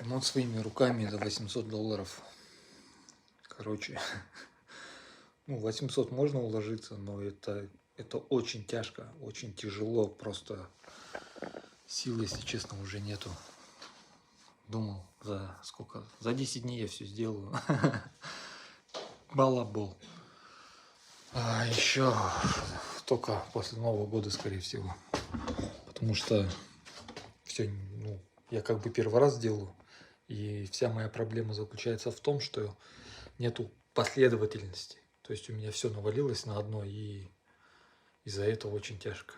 Ремонт своими руками за $800. Короче, ну 800 можно уложиться, но это очень тяжко, очень тяжело. Просто сил, если честно, уже нету. Думал, за сколько? За 10 дней я все сделаю. Балабол. А еще только после Нового года, скорее всего. Потому что все, ну, я как бы первый раз делаю. И вся моя проблема заключается в том, что нету последовательности. То есть у меня все навалилось на одно, и из-за этого очень тяжко.